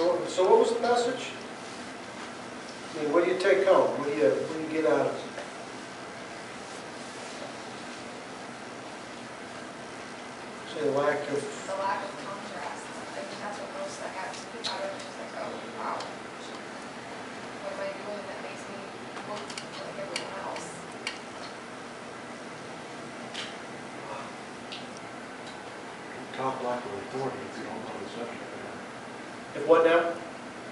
So what was the message? I mean, what do you take home? What do you get out of it? Say lack of... The lack of contrast. I think that's what most stuck out to me about it. It's like, oh, wow. What am I doing that makes me look like everyone else? Don't talk like an authority if you don't know the subject matter. If what now?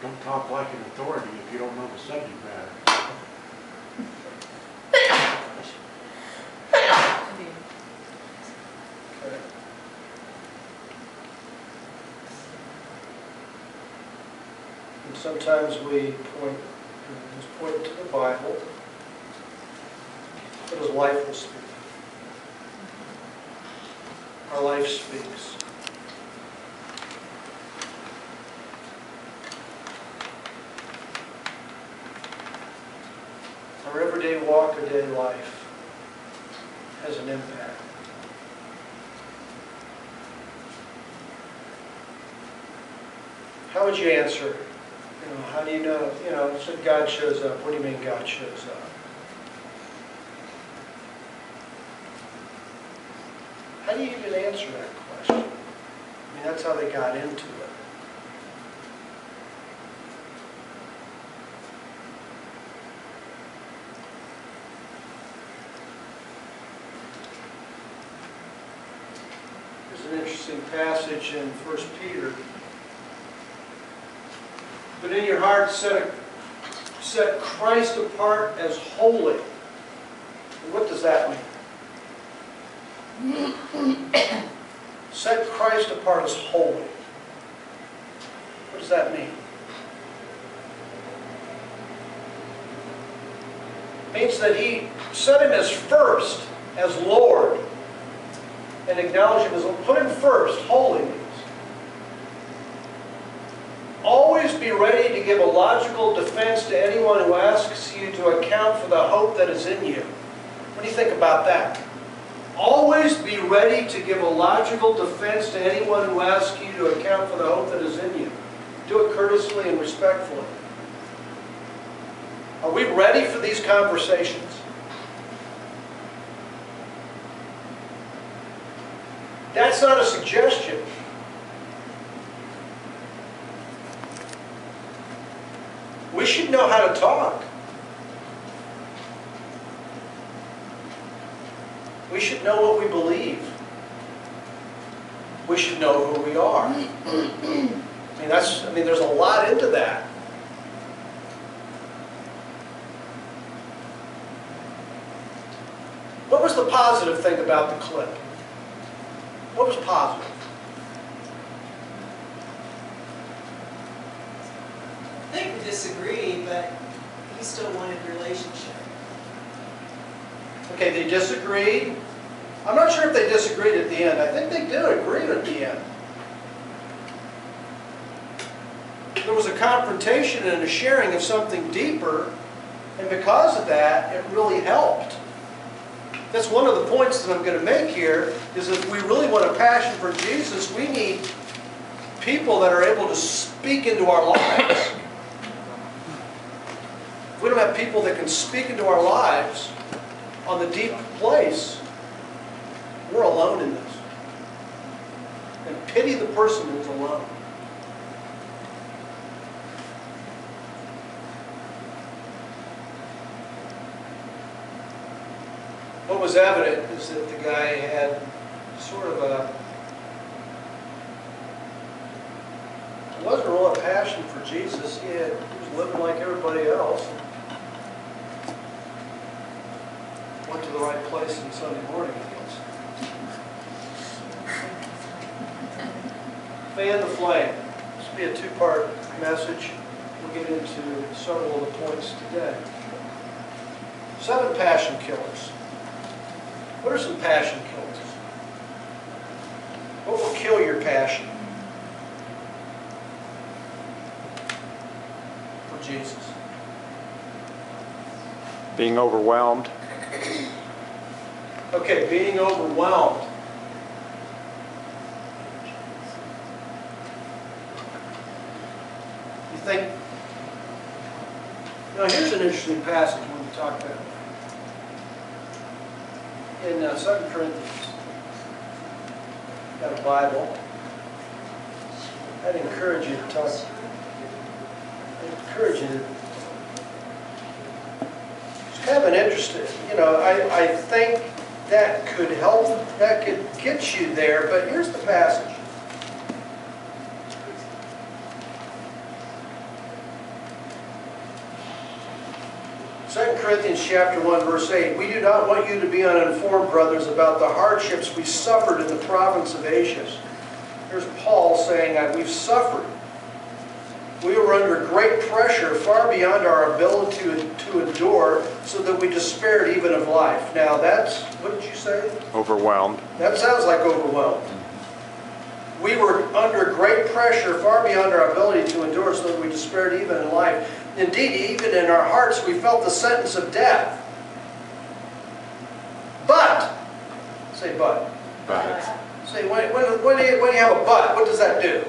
Don't talk like an authority if you don't know the subject matter. Okay. And sometimes we point to the Bible. What does life will speak? Our life speaks. Our everyday walk, a day life has an impact. How would you answer? How do you know? It said God shows up. What do you mean God shows up? How do you even answer that question? I mean, that's how they got into it. There's an interesting passage in 1 Peter. But in your heart set Christ apart as holy. And what does that mean? Set Christ apart as holy. What does that mean? It means that He set Him as first, as Lord, and acknowledge Him as, put Him first, holy means. Always be ready to give a logical defense to anyone who asks you to account for the hope that is in you. What do you think about that? Always be ready to give a logical defense to anyone who asks you to account for the hope that is in you. Do it courteously and respectfully. Are we ready for these conversations? That's not a suggestion. We should know how to talk. We should know what we believe. We should know who we are. I mean, there's a lot into that. What was the positive thing about the clip? What was positive? I think we disagreed, but he still wanted relationship. Okay, they disagreed. I'm not sure if they disagreed at the end. I think they did agree at the end. There was a confrontation and a sharing of something deeper, and because of that, it really helped. That's one of the points that I'm going to make here, is if we really want a passion for Jesus, we need people that are able to speak into our lives. If we don't have people that can speak into our lives on the deep place, we're alone in this. And pity the person who's alone. What was evident is that the guy had sort of it wasn't a real passion for Jesus. He was living like everybody else. Went to the right place on Sunday morning, I guess. Fan the flame. This will be a two-part message. We'll get into several of the points today. 7 passion killers. What are some passion killers? What will kill your passion for Jesus? Being overwhelmed. Okay, being overwhelmed. think, now here's an interesting passage when we talk about it. In 2 Corinthians, got a Bible. I'd encourage you to talk. I'd encourage you to. It's kind of an interesting, I think that could help, that could get you there, but here's the passage. Second Corinthians chapter 1, verse 8. We do not want you to be uninformed, brothers, about the hardships we suffered in the province of Asia. Here's Paul saying that we've suffered. We were under great pressure, far beyond our ability to endure, so that we despaired even of life. Now that's, what did you say? Overwhelmed. That sounds like overwhelmed. We were under great pressure, far beyond our ability to endure, so that we despaired even in life. Indeed, even in our hearts, we felt the sentence of death. But, say but. But. Say, when you have a but, what does that do?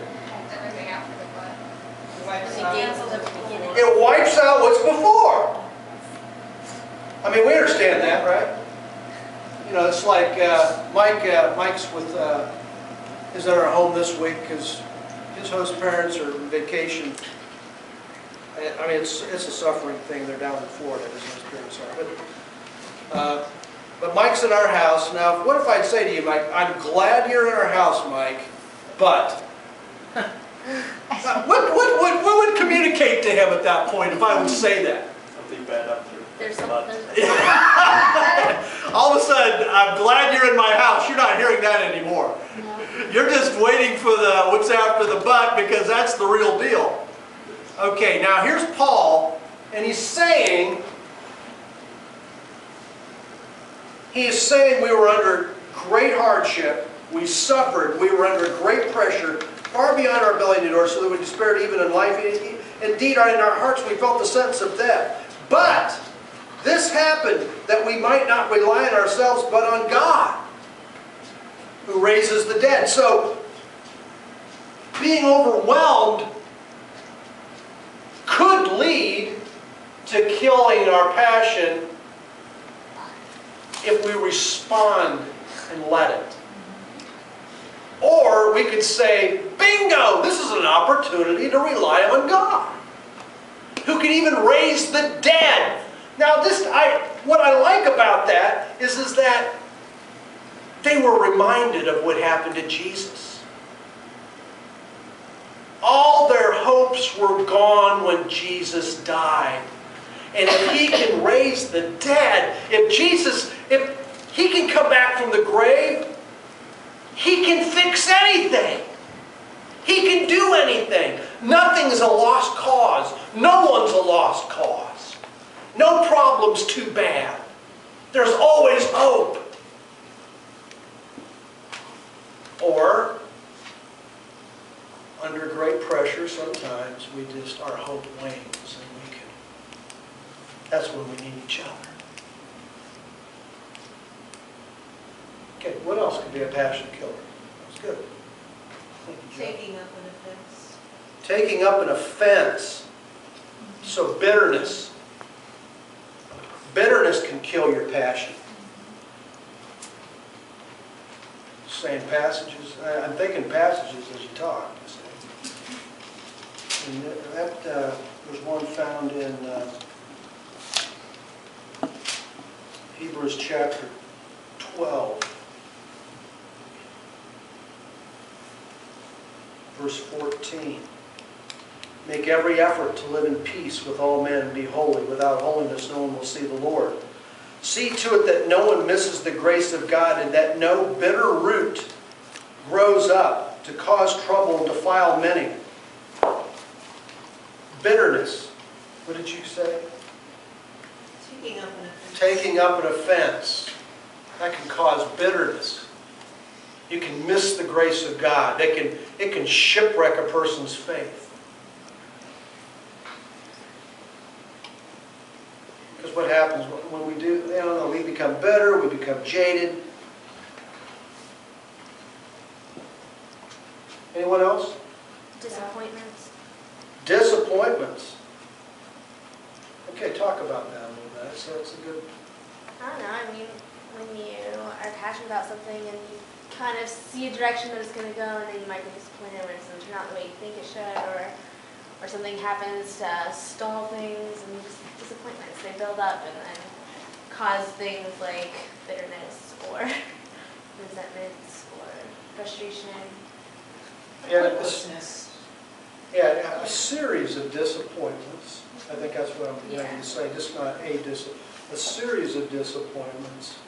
Everything after the butt. Wipes It out cancels what's at the beginning. It wipes out what's before. I mean, we understand that, right? It's like Mike's with, is at our home this week because his host parents are on vacation. I mean, it's a suffering thing. They're down in Florida, his host parents are. But Mike's in our house. Now, what if I'd say to you, Mike, I'm glad you're in our house, Mike, but... what would communicate to him at that point if I would say that? Something bad up there. There's some, But- All of a sudden, I'm glad you're in my house. You're not hearing that anymore. You're just waiting for the what's after the but, because that's the real deal. Okay, now here's Paul, and he's saying we were under great hardship, we suffered, we were under great pressure, far beyond our ability to endure, so that we despaired even in life. Indeed, in our hearts we felt the sentence of death. But this happened that we might not rely on ourselves, but on God, who raises the dead. So, being overwhelmed could lead to killing our passion if we respond and let it. Or we could say, bingo, this is an opportunity to rely on God, who can even raise the dead. Now, what I like about that is that they were reminded of what happened to Jesus. All their hopes were gone when Jesus died. And if He can raise the dead, if He can come back from the grave, He can fix anything. He can do anything. Nothing is a lost cause. No one's a lost cause. No problem's too bad. There's always hope. Or, under great pressure, sometimes our hope wanes, and that's when we need each other. Okay, what else could be a passion killer? That's good. Thank you, Joe. Taking up an offense. Taking up an offense. So bitterness. Bitterness can kill your passion. Saying passages, I'm thinking passages as you talk. And that was one found in Hebrews chapter 12. Verse 14. Make every effort to live in peace with all men and be holy. Without holiness no one will see the Lord. See to it that no one misses the grace of God, and that no bitter root grows up to cause trouble and defile many. Bitterness. What did you say? Taking up an offense. Taking up an offense. That can cause bitterness. You can miss the grace of God. It can shipwreck a person's faith. Because what happens when we do, we become bitter, we become jaded. Anyone else? Disappointments. Disappointments. Okay, talk about that a little bit. So it's a good. I don't know, I mean, when you are passionate about something and you kind of see a direction that it's going to go, and then you might be disappointed when it doesn't turn out the way you think it should, or something happens to stall things, and just disappointments, they build up and then cause things like bitterness or resentments or frustration. Yeah, Hopelessness. Yeah, a series of disappointments. I think that's what I'm going to say, just not a series of disappointments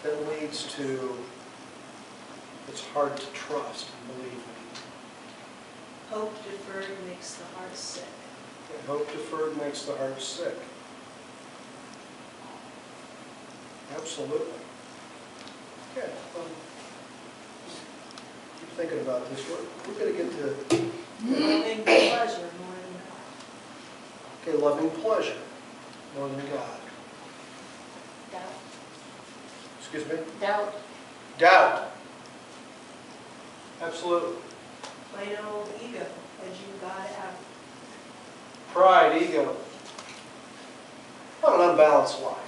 that leads to, it's hard to trust, believe me. Hope deferred makes the heart sick. And hope deferred makes the heart sick. Absolutely. Okay, keep thinking about this. We're going to get to, Loving pleasure more than God. okay, loving pleasure more than God. Doubt. Excuse me? Doubt. Doubt. Absolutely. Plain old ego, edging God out. Pride, ego. What an unbalanced life.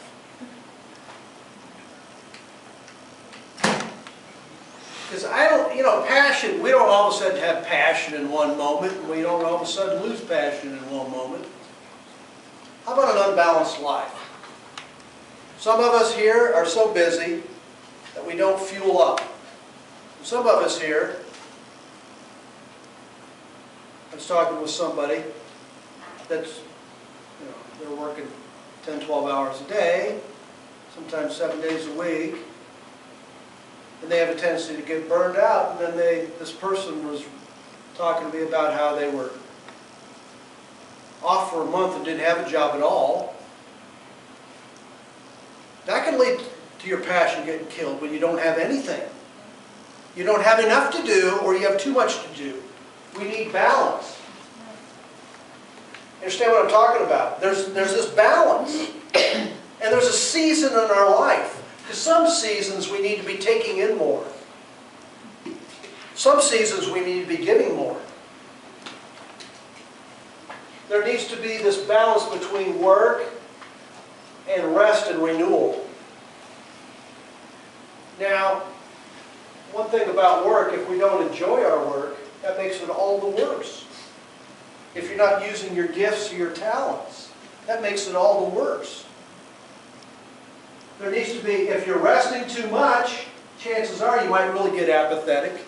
Because passion, we don't all of a sudden have passion in one moment, and we don't all of a sudden lose passion in one moment. How about an unbalanced life? Some of us here are so busy that we don't fuel up. Some of us here, I was talking with somebody that's, they're working 10, 12 hours a day, sometimes 7 days a week, and they have a tendency to get burned out. And then this person was talking to me about how they were off for a month and didn't have a job at all. That can lead to your passion getting killed when you don't have anything. You don't have enough to do, or you have too much to do. We need balance. You understand what I'm talking about? There's this balance. And there's a season in our life. Because some seasons we need to be taking in more. Some seasons we need to be giving more. There needs to be this balance between work and rest and renewal. Now, one thing about work, if we don't enjoy our work, that makes it all the worse. If you're not using your gifts or your talents, that makes it all the worse. There needs to be, if you're resting too much, chances are you might really get apathetic,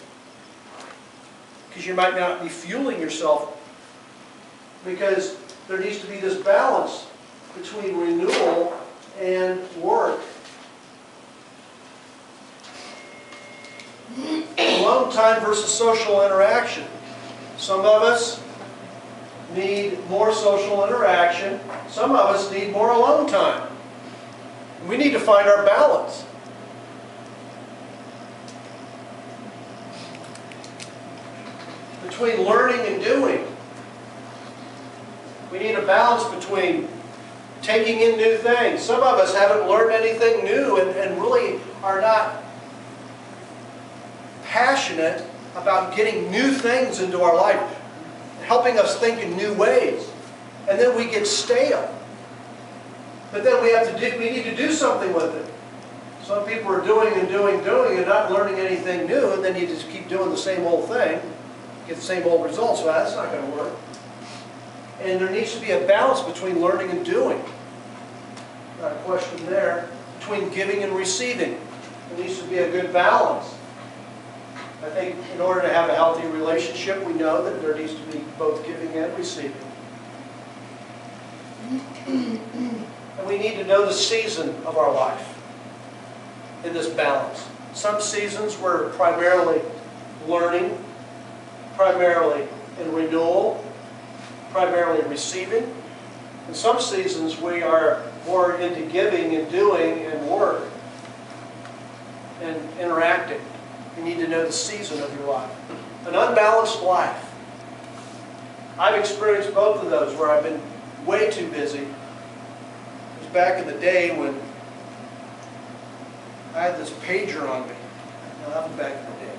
because you might not be fueling yourself, because there needs to be this balance between renewal and work. Alone time versus social interaction. Some of us need more social interaction. Some of us need more alone time. We need to find our balance. Between learning and doing. We need a balance between taking in new things. Some of us haven't learned anything new and really are not passionate about getting new things into our life, helping us think in new ways. And then we get stale. But then we need to do something with it. Some people are doing and not learning anything new, and then you just keep doing the same old thing, get the same old results. Well, that's not going to work. And there needs to be a balance between learning and doing. Not a question there. Between giving and receiving. There needs to be a good balance. I think in order to have a healthy relationship, we know that there needs to be both giving and receiving. And we need to know the season of our life in this balance. Some seasons we're primarily learning, primarily in renewal, primarily receiving. In some seasons we are more into giving and doing and work and interacting. You need to know the season of your life. An unbalanced life. I've experienced both of those where I've been way too busy. It was back in the day when I had this pager on me. Now, that was back in the